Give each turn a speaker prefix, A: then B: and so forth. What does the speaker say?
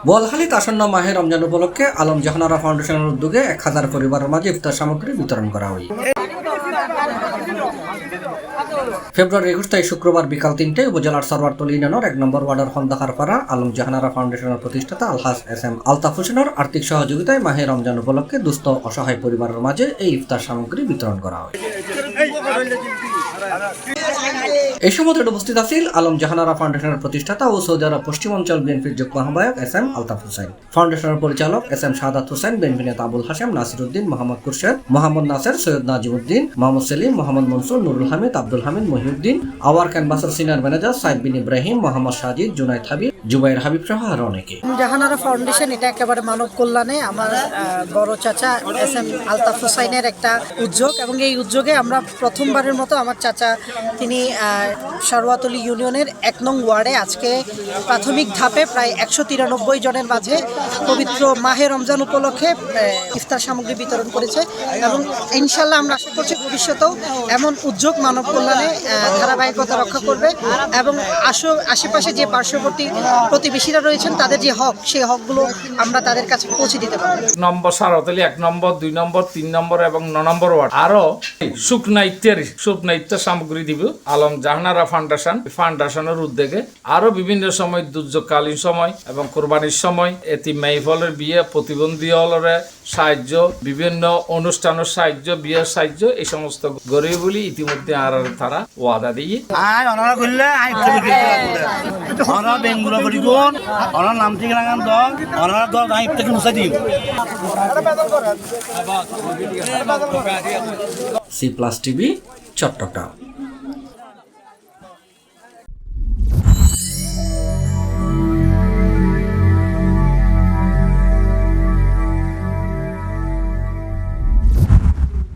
A: বোয়ালখালীতে আসন্ন মাহে রমজান উপলক্ষে আলম জাহানারা ফাউন্ডেশনের উদ্যোগে 1000 পরিবারের মাঝে ইফতার সামগ্রী বিতরণ করা হয়। ফেব্রুয়ারি 21 তারিখ শুক্রবার বিকাল 3টায় উপজেলার সরওয়ারতলী ইউনিয়নের 1 নম্বর ওয়ার্ডের খন্দকারপাড়া আলম জাহানারা ফাউন্ডেশনের প্রতিষ্ঠাতা আলহাজ SM আলতাফ হোসেনের আর্থিক সহযোগিতায় মাহে রমজান উপলক্ষে দুস্থ অসহায় পরিবারের মাঝে এই ইফতার সামগ্রী বিতরণ করা হয়। এই সময় উপস্থিত আছেন আলম জাহানারা ফাউন্ডেশনের প্রতিষ্ঠাতা ও সৌদি আরব পশ্চিমাঞ্চল বিএনপির যুগ্ম আহ্বায়ক SM আলতাফ হোসেন, ফাউন্ডেশনের পরিচালক SM শাহাদাত হোসেন, বিএনপি নেতা আবুল হাশেম, নাসিরউদ্দিন, মোহাম্মদ খুরশেদ, মোহাম্মদ নাসের, সৈয়দ নাজিমউদ্দিন, মোহাম্মদ সেলিম, মোহাম্মদ মনসুর, নুরুল হামিদ, আব্দুল হামিদ, মহিউদ্দিন, আওয়ার ক্যানভাসের সিনিয়র ম্যানেজার সাইদ বিন ইব্রাহিম, মোহাম্মদ সাজিদ, জুনাইদ হাবিব, জুবাইর হাবিব সহ আরো অনেকে।
B: জাহানারা ফাউন্ডেশন এটা একেবারে মানব কল্যাণে আমার বড় চাচা SM আলতাফ হোসেনের একটা উদ্যোগ, এবং এই উদ্যোগে আমরা প্রথমবারের মতো আমার চাচা তিনি সরওয়ারতলী ইউনিয়নের 1 নং ওয়ার্ডে আজকে প্রাথমিক ধাপে প্রায় 193 জনের মাঝে পবিত্র মাহে রমজান উপলক্ষে ইফতার সামগ্রী বিতরণ করেছে, এবং ইনশাল্লাহ আমরা আশা করছি ভবিষ্যতেও এমন উদ্যোগ মানব কল্যাণে ধারাবাহিকতা রক্ষা করবে, এবং আশেপাশে যে পার্শ্ববর্তী প্রতিবেশীরা রয়েছেন তাদের যে হক, সেই হকগুলো আমরা তাদের কাছে পৌঁছে দিতে পারবো।
C: নম্বর সরওয়ারতলী 1 নম্বর, 2 নম্বর, 3 নম্বর এবং 9 নম্বর ওয়ার্ড আরো শুকনাইত্যের সামগ্রী দিব আলম জাহানারা ফাউন্ডেশনের উদ্যোগে। আরো বিভিন্ন সময় দুর্যোগকালীন সময় এবং কোরবানির সময় এতিম মাইফলের বিয়ে, প্রতিবন্ধী হলরে সাহায্য, বিভিন্ন অনুষ্ঠানের সাহায্য, বিয়ের সাহায্য, এই সমস্ত গরিব বলি ইতিমধ্যে আর তারা ওয়াদা দিয়ে
A: C+ TV চট্টগ্রাম।